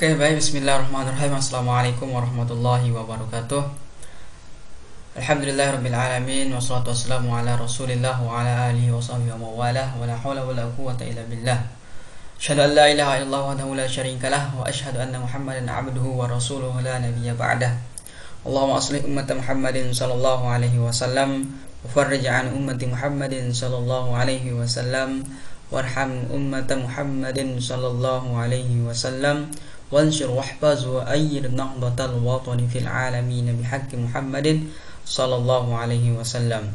Oke, baik, bismillahirrahmanirrahim. Assalamualaikum warahmatullahi wabarakatuh. Alhamdulillahirabbil alamin, wassalatu wassalamu ala Rasulillah wa ala alihi washabihi wa mawalah, wa la haula wa la quwwata illa billah. Asyhadu an la ilaha illallah wahdahu la syarikalah wa asyhadu anna Muhammadan abduhu wa rasuluhu la nabiyya ba'dah. Allahumma aslih ummat Muhammadin sallallahu alaihi wasallam wa farrij an ummati Muhammadin sallallahu alaihi wasallam warham ummat Muhammadin sallallahu alaihi wasallam wansur wahfaz wa ayyid nahdatal watani fil alamin bihaqqi Muhammadin sallallahu alaihi wasallam.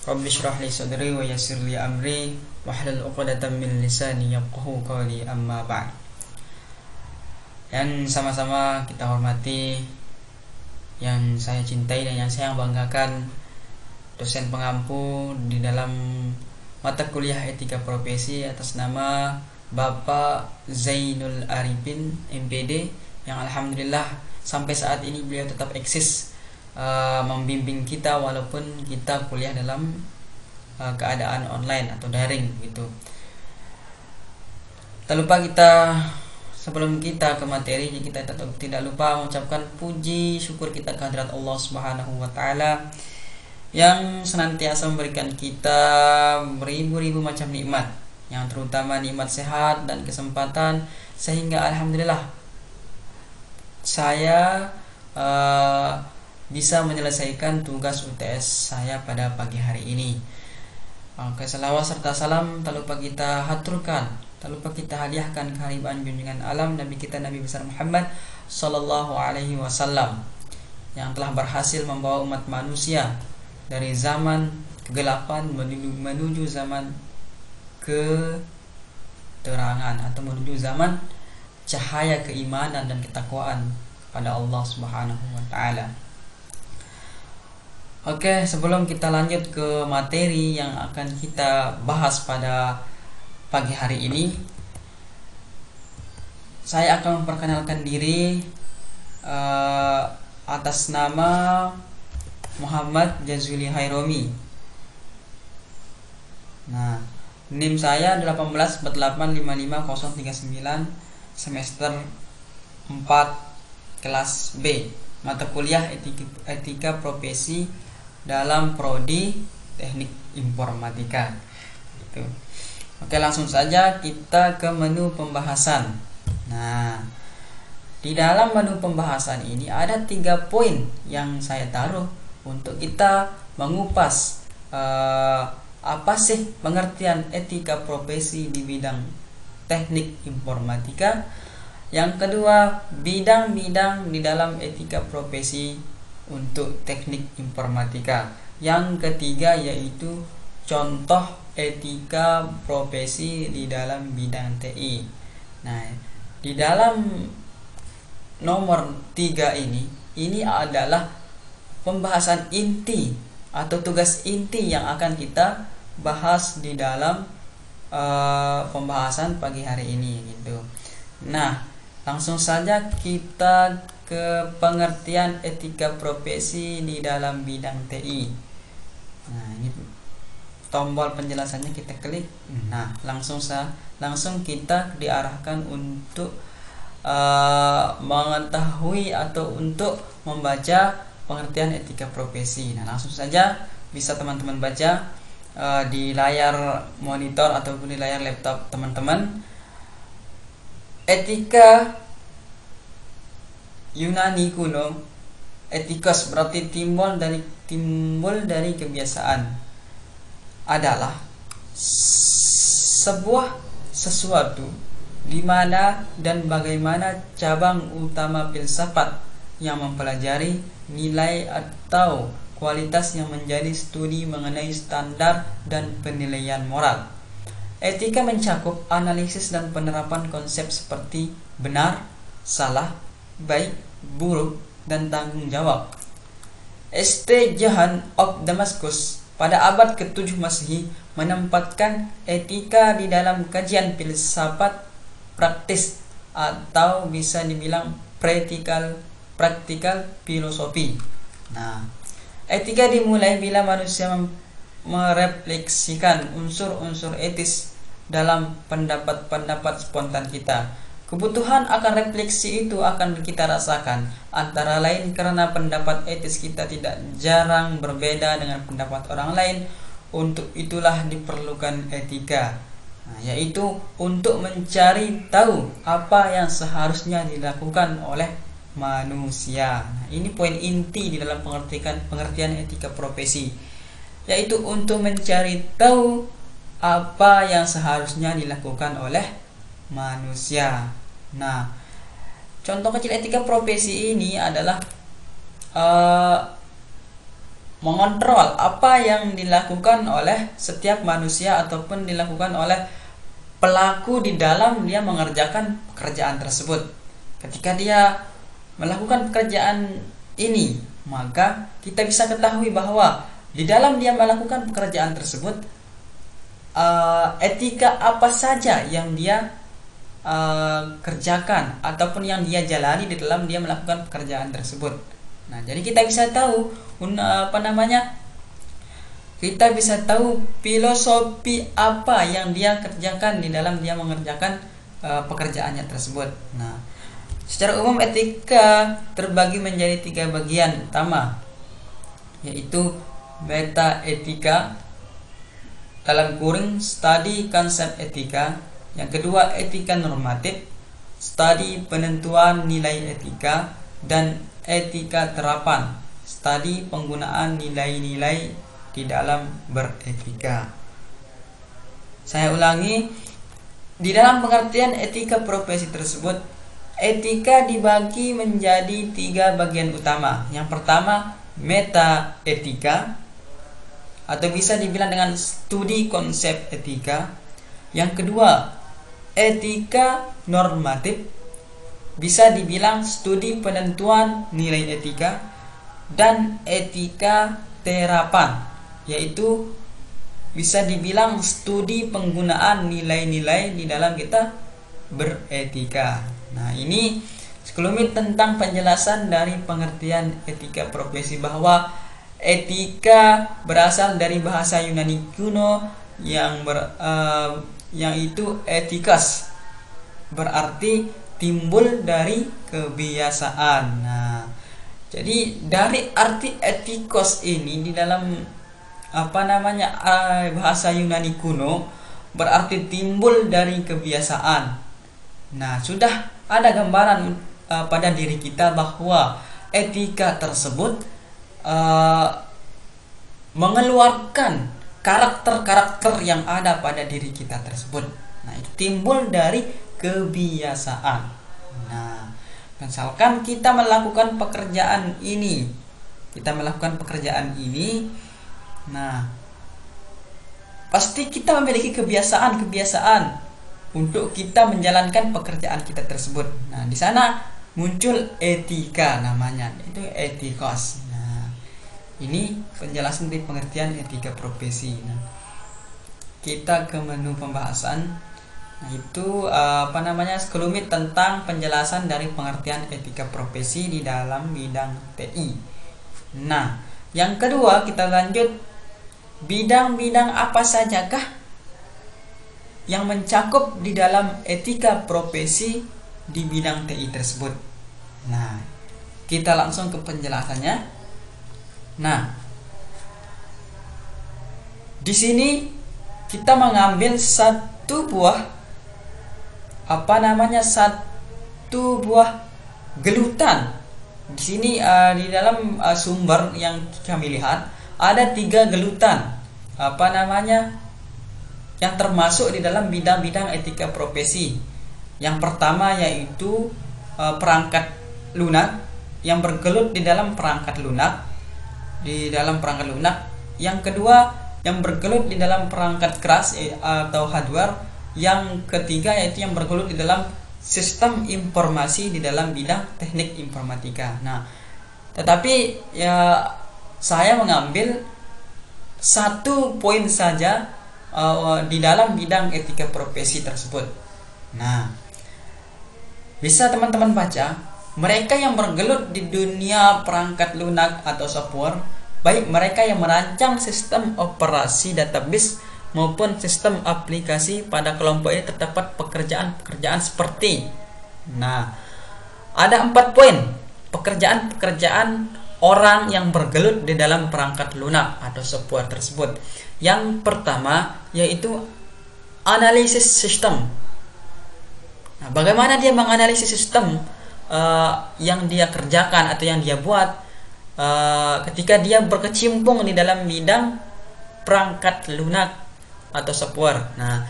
Rabbi shrah li sadri wa yassir li amri wahlul 'uqdatam min lisani yafqahu qawli, amma ba'd. Yang sama-sama kita hormati, yang saya cintai dan yang saya banggakan, dosen pengampu di dalam mata kuliah etika profesi atas nama Bapak Zainul Arifin MPD, yang alhamdulillah sampai saat ini beliau tetap eksis membimbing kita walaupun kita kuliah dalam keadaan online atau daring gitu. Tak lupa sebelum kita ke materi, kita tidak lupa mengucapkan puji syukur kita kehadirat Allah Subhanahu wa taala yang senantiasa memberikan kita beribu-ribu macam nikmat, yang terutama nikmat sehat dan kesempatan, sehingga alhamdulillah saya bisa menyelesaikan tugas UTS saya pada pagi hari ini. Oke, selawat serta salam tak lupa kita haturkan, tak lupa kita hadiahkan kehadiran junjungan alam Nabi kita, Nabi besar Muhammad sallallahu alaihi wasallam, yang telah berhasil membawa umat manusia dari zaman kegelapan menuju zaman keterangan atau menuju zaman cahaya keimanan dan ketakwaan pada Allah Subhanahu wa taala. Oke, sebelum kita lanjut ke materi yang akan kita bahas pada pagi hari ini, saya akan memperkenalkan diri atas nama Muhammad Jazuli Hairomi. Nah, NIM saya 184855039, semester 4 kelas B, mata kuliah etika profesi dalam prodi teknik informatika gitu. Oke, langsung saja kita ke menu pembahasan. Nah, di dalam menu pembahasan ini ada 3 poin yang saya taruh untuk kita mengupas apa sih pengertian etika profesi di bidang teknik informatika. Yang kedua, bidang-bidang di dalam etika profesi untuk teknik informatika. Yang ketiga yaitu contoh etika profesi di dalam bidang TI. Nah, di dalam nomor 3 ini adalah pembahasan inti atau tugas inti yang akan kita bahas di dalam pembahasan pagi hari ini gitu. Nah, langsung saja kita ke pengertian etika profesi di dalam bidang TI. Nah, ini tombol penjelasannya kita klik. Nah, langsung kita diarahkan untuk mengetahui atau untuk membaca pengertian etika profesi. Nah, langsung saja bisa teman-teman baca di layar monitor ataupun di layar laptop teman-teman. Etika Yunani kuno, etikos berarti timbul dari kebiasaan, adalah sesuatu di mana dan bagaimana cabang utama filsafat yang mempelajari nilai atau kualitas yang menjadi studi mengenai standar dan penilaian moral. Etika mencakup analisis dan penerapan konsep seperti benar, salah, baik, buruk, dan tanggung jawab. St. John of Damascus pada abad ke-7 Masehi menempatkan etika di dalam kajian filsafat praktis atau bisa dibilang praktikal filosofi. Nah, etika dimulai bila manusia merefleksikan unsur-unsur etis dalam pendapat-pendapat spontan kita. Kebutuhan akan refleksi itu akan kita rasakan, antara lain karena pendapat etis kita tidak jarang berbeda dengan pendapat orang lain. Untuk itulah diperlukan etika, yaitu untuk mencari tahu apa yang seharusnya dilakukan oleh manusia. Ini poin inti di dalam pengertian etika profesi, yaitu untuk mencari tahu apa yang seharusnya dilakukan oleh manusia. Nah, contoh kecil etika profesi ini adalah mengontrol apa yang dilakukan oleh setiap manusia ataupun dilakukan oleh pelaku di dalam dia mengerjakan pekerjaan tersebut. Ketika dia melakukan pekerjaan ini, maka kita bisa ketahui bahwa di dalam dia melakukan pekerjaan tersebut, etika apa saja yang dia kerjakan ataupun yang dia jalani di dalam dia melakukan pekerjaan tersebut. Nah, jadi kita bisa tahu kita bisa tahu filosofi apa yang dia kerjakan di dalam dia mengerjakan pekerjaannya tersebut. Nah, secara umum etika terbagi menjadi 3 bagian utama, yaitu meta etika, dalam kurung studi konsep etika. Yang kedua, etika normatif, studi penentuan nilai etika, dan etika terapan, studi penggunaan nilai-nilai di dalam beretika. Saya ulangi, di dalam pengertian etika profesi tersebut, etika dibagi menjadi 3 bagian utama. Yang pertama, meta etika, atau bisa dibilang dengan studi konsep etika. Yang kedua, etika normatif, bisa dibilang studi penentuan nilai etika. Dan etika terapan, yaitu bisa dibilang studi penggunaan nilai-nilai di dalam kita beretika. Nah, ini sekelumit tentang penjelasan dari pengertian etika profesi, bahwa etika berasal dari bahasa Yunani kuno yang itu etikos, berarti timbul dari kebiasaan. Nah, jadi dari arti etikos ini di dalam bahasa Yunani kuno berarti timbul dari kebiasaan. Nah, sudah ada gambaran pada diri kita bahwa etika tersebut mengeluarkan karakter-karakter yang ada pada diri kita tersebut. Nah, itu timbul dari kebiasaan. Nah, misalkan kita melakukan pekerjaan ini, nah, pasti kita memiliki kebiasaan untuk kita menjalankan pekerjaan kita tersebut. Nah, di sana muncul etika namanya, itu etikos. Ini penjelasan dari pengertian etika profesi. Nah, kita ke menu pembahasan. Nah, itu sekelumit tentang penjelasan dari pengertian etika profesi di dalam bidang TI. Nah, yang kedua kita lanjut, bidang-bidang apa sajakah yang mencakup di dalam etika profesi di bidang TI tersebut. Nah, kita langsung ke penjelasannya. Nah, di sini kita mengambil satu buah gelutan. Di sini di dalam sumber yang kami lihat ada 3 gelutan yang termasuk di dalam bidang-bidang etika profesi. Yang pertama yaitu perangkat lunak, yang bergelut di dalam perangkat lunak. Yang kedua, yang bergelut di dalam perangkat keras atau hardware. Yang ketiga yaitu yang bergelut di dalam sistem informasi di dalam bidang teknik informatika. Nah, tetapi ya saya mengambil satu poin saja di dalam bidang etika profesi tersebut. Nah, bisa teman-teman baca, mereka yang bergelut di dunia perangkat lunak atau software, baik mereka yang merancang sistem operasi database maupun sistem aplikasi, pada kelompok ini terdapat pekerjaan-pekerjaan seperti Nah, ada 4 poin pekerjaan-pekerjaan orang yang bergelut di dalam perangkat lunak atau software tersebut. Yang pertama yaitu analisis sistem. Nah, bagaimana dia menganalisis sistem yang dia kerjakan atau yang dia buat ketika dia berkecimpung di dalam bidang perangkat lunak atau software. Nah,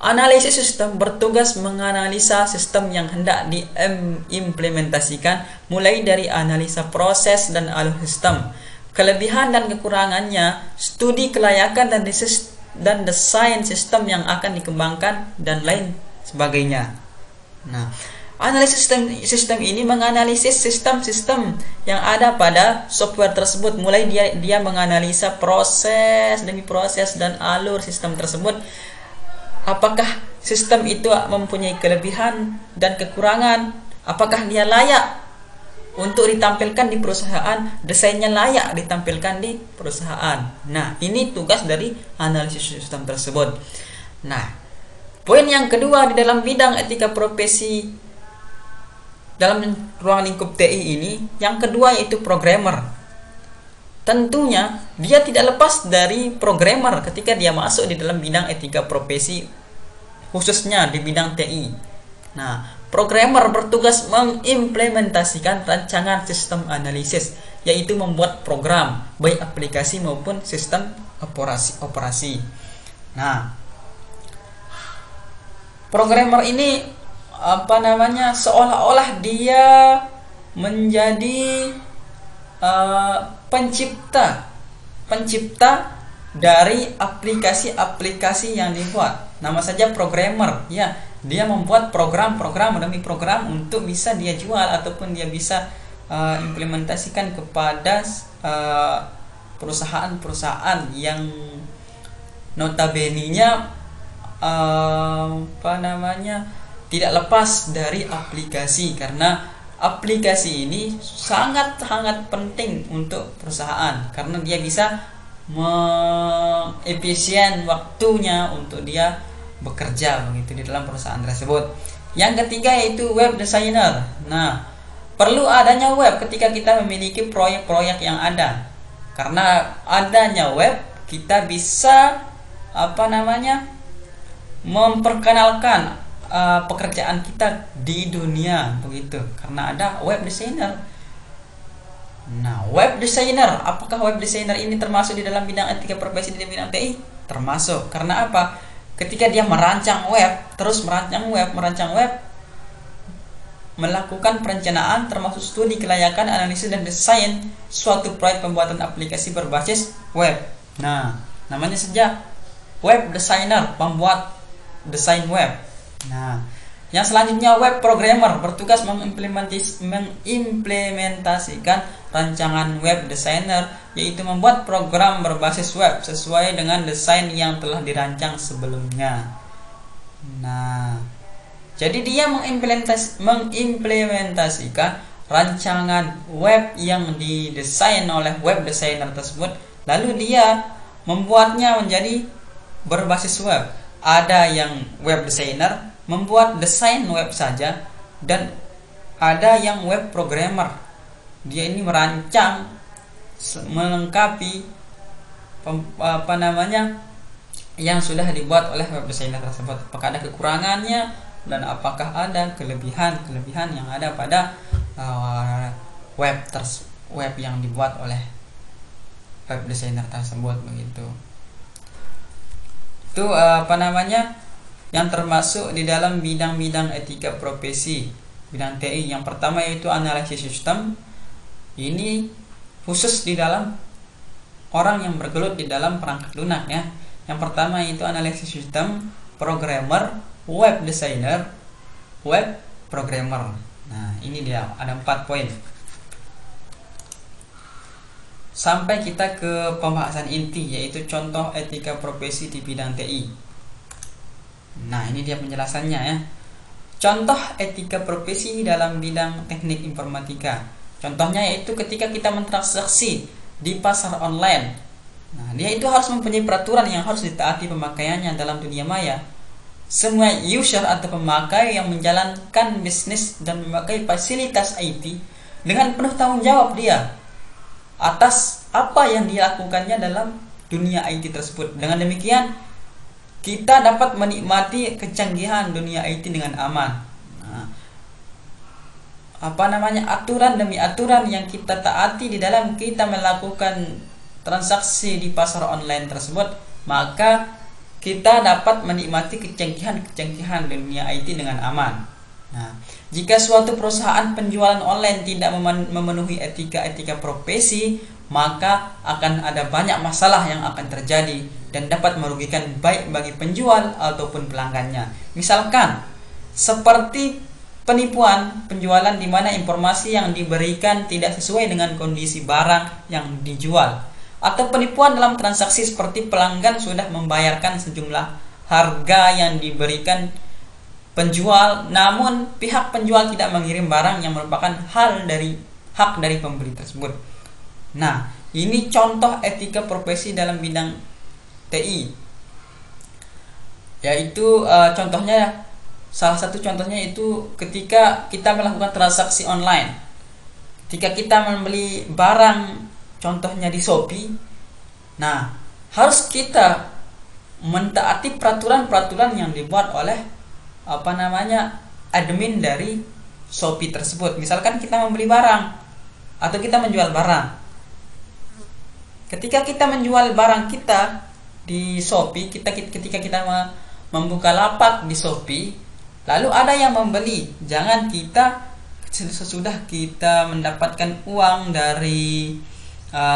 analisis sistem bertugas menganalisa sistem yang hendak diimplementasikan, mulai dari analisa proses dan alur sistem, kelebihan dan kekurangannya, studi kelayakan dan desain sistem yang akan dikembangkan, dan lain sebagainya. Nah, analisis sistem ini menganalisis sistem-sistem yang ada pada software tersebut, mulai dia menganalisa proses demi proses dan alur sistem tersebut. Apakah sistem itu mempunyai kelebihan dan kekurangan? Apakah dia layak untuk ditampilkan di perusahaan? Desainnya layak ditampilkan di perusahaan. Nah, ini tugas dari analisis sistem tersebut. Nah, poin yang kedua di dalam bidang etika profesi dalam ruang lingkup TI ini, yang kedua yaitu programmer. Tentunya dia tidak lepas dari programmer ketika dia masuk di dalam bidang etika profesi, khususnya di bidang TI. Nah, programmer bertugas mengimplementasikan rancangan sistem analisis, yaitu membuat program baik aplikasi maupun sistem operasi. Nah, programmer ini seolah-olah dia menjadi pencipta dari aplikasi-aplikasi yang dibuat. Nama saja programmer, ya, dia membuat program demi program untuk bisa dia jual ataupun dia bisa implementasikan kepada perusahaan-perusahaan yang notabene-nya tidak lepas dari aplikasi, karena aplikasi ini sangat-sangat penting untuk perusahaan karena dia bisa mengefisien waktunya untuk dia bekerja begitu di dalam perusahaan tersebut. Yang ketiga yaitu web designer. Nah, perlu adanya web ketika kita memiliki proyek-proyek yang ada. Karena adanya web kita bisa memperkenalkan pekerjaan kita di dunia begitu, karena ada web designer. Nah, web designer, apakah web designer ini termasuk di dalam bidang etika profesi di bidang TI? Termasuk. Karena apa? Ketika dia merancang web, melakukan perencanaan termasuk studi kelayakan, analisis dan desain suatu proyek pembuatan aplikasi berbasis web. Nah, namanya saja web designer, pembuat desain web. Nah, yang selanjutnya web programmer bertugas mengimplementasikan rancangan web designer, yaitu membuat program berbasis web sesuai dengan desain yang telah dirancang sebelumnya. Nah, jadi dia mengimplementasikan rancangan web yang didesain oleh web designer tersebut, lalu dia membuatnya menjadi berbasis web. Ada yang web designer membuat desain web saja, dan ada yang web programmer. Dia ini merancang melengkapi yang sudah dibuat oleh web designer tersebut. Apakah ada kekurangannya dan apakah ada kelebihan yang ada pada web yang dibuat oleh web designer tersebut begitu. Itu yang termasuk di dalam bidang-bidang etika profesi bidang TI. Yang pertama yaitu analisis sistem. Ini khusus di dalam orang yang bergelut di dalam perangkat lunak, ya. Yang pertama yaitu analisis sistem, programmer, web designer, web programmer. Nah, ini dia, ada 4 poin. Sampai kita ke pembahasan inti, yaitu contoh etika profesi di bidang TI. Nah, ini dia penjelasannya, ya. Contoh etika profesi dalam bidang teknik informatika. Contohnya yaitu ketika kita mentransaksi di pasar online. Nah, dia itu harus mempunyai peraturan yang harus ditaati pemakaiannya dalam dunia maya. semua user atau pemakai yang menjalankan bisnis dan memakai fasilitas IT dengan penuh tanggung jawab dia atas apa yang dilakukannya dalam dunia IT tersebut. Dengan demikian kita dapat menikmati kecanggihan dunia IT dengan aman. Aturan demi aturan yang kita taati di dalam kita melakukan transaksi di pasar online tersebut, maka kita dapat menikmati kecanggihan dunia IT dengan aman. Nah, jika suatu perusahaan penjualan online tidak memenuhi etika profesi, maka akan ada banyak masalah yang akan terjadi dan dapat merugikan baik bagi penjual ataupun pelanggannya. Misalkan seperti penipuan penjualan di mana informasi yang diberikan tidak sesuai dengan kondisi barang yang dijual, atau penipuan dalam transaksi seperti pelanggan sudah membayarkan sejumlah harga yang diberikan penjual, namun pihak penjual tidak mengirim barang yang merupakan hak dari pembeli tersebut. Nah, ini contoh etika profesi dalam bidang TI, yaitu salah satu contohnya itu ketika kita melakukan transaksi online, ketika kita membeli barang contohnya di Shopee. Nah, harus kita mentaati peraturan-peraturan yang dibuat oleh admin dari Shopee tersebut. Misalkan kita membeli barang atau kita menjual barang. Ketika kita menjual barang kita di Shopee, ketika kita membuka lapak di Shopee, lalu ada yang membeli, jangan kita sesudah kita mendapatkan uang dari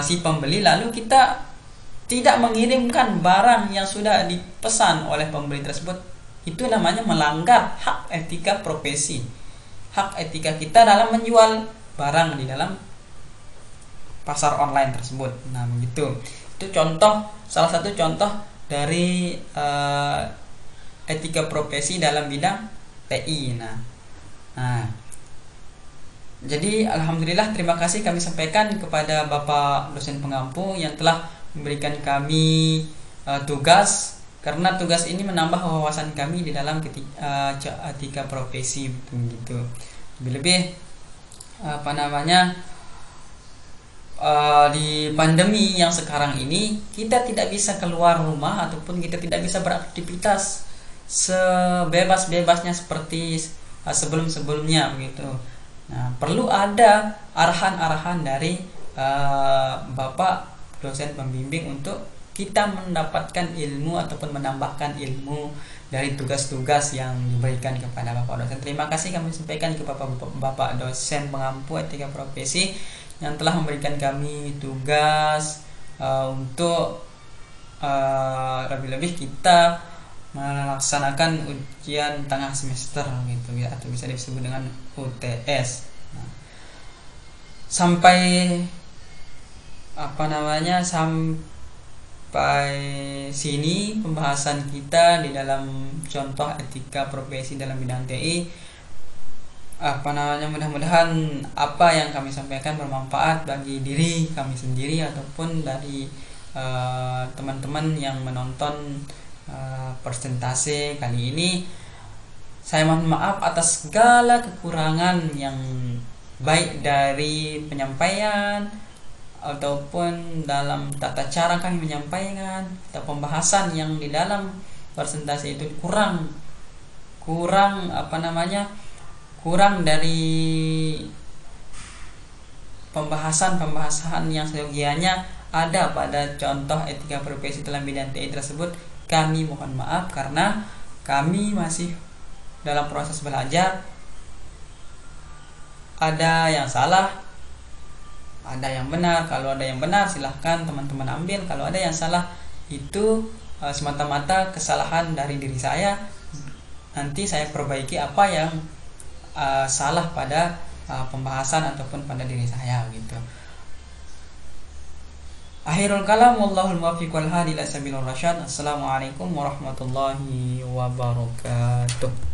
si pembeli lalu kita tidak mengirimkan barang yang sudah dipesan oleh pembeli tersebut. Itu namanya melanggar hak etika profesi, hak etika kita dalam menjual barang di dalam pasar online tersebut. Nah, begitu. Itu salah satu contoh dari etika profesi dalam bidang TI. Nah, jadi alhamdulillah, terima kasih kami sampaikan kepada Bapak dosen pengampu yang telah memberikan kami tugas, karena tugas ini menambah wawasan kami di dalam etika profesi begitu. Lebih-lebih di pandemi yang sekarang ini kita tidak bisa keluar rumah ataupun kita tidak bisa beraktivitas sebebas-bebasnya seperti sebelum-sebelumnya begitu. Nah, perlu ada arahan-arahan dari Bapak dosen pembimbing untuk kita mendapatkan ilmu ataupun menambahkan ilmu dari tugas-tugas yang diberikan kepada Bapak dosen. Terima kasih kami sampaikan kepada Bapak dosen pengampu etika profesi yang telah memberikan kami tugas untuk lebih-lebih kita melaksanakan ujian tengah semester gitu ya, atau bisa disebut dengan UTS. Nah, sampai sini pembahasan kita di dalam contoh etika profesi dalam bidang TI. Mudah-mudahan apa yang kami sampaikan bermanfaat bagi diri kami sendiri ataupun dari teman-teman yang menonton presentasi kali ini. Saya mohon maaf atas segala kekurangan yang baik dari penyampaian ataupun dalam tata cara kami menyampaikan atau pembahasan yang di dalam presentasi itu kurang dari pembahasan yang seyogianya ada pada contoh etika profesi dalam bidang TI tersebut. Kami mohon maaf karena kami masih dalam proses belajar. Ada yang salah, ada yang benar. Kalau ada yang benar silahkan teman-teman ambil. Kalau ada yang salah itu semata-mata kesalahan dari diri saya. Nanti saya perbaiki apa yang salah pada pembahasan ataupun pada diri saya gitu. Akhirul kalam, wallahul muwaffiq wal hadi ila sabilir rasyad. Assalamualaikum warahmatullahi wabarakatuh.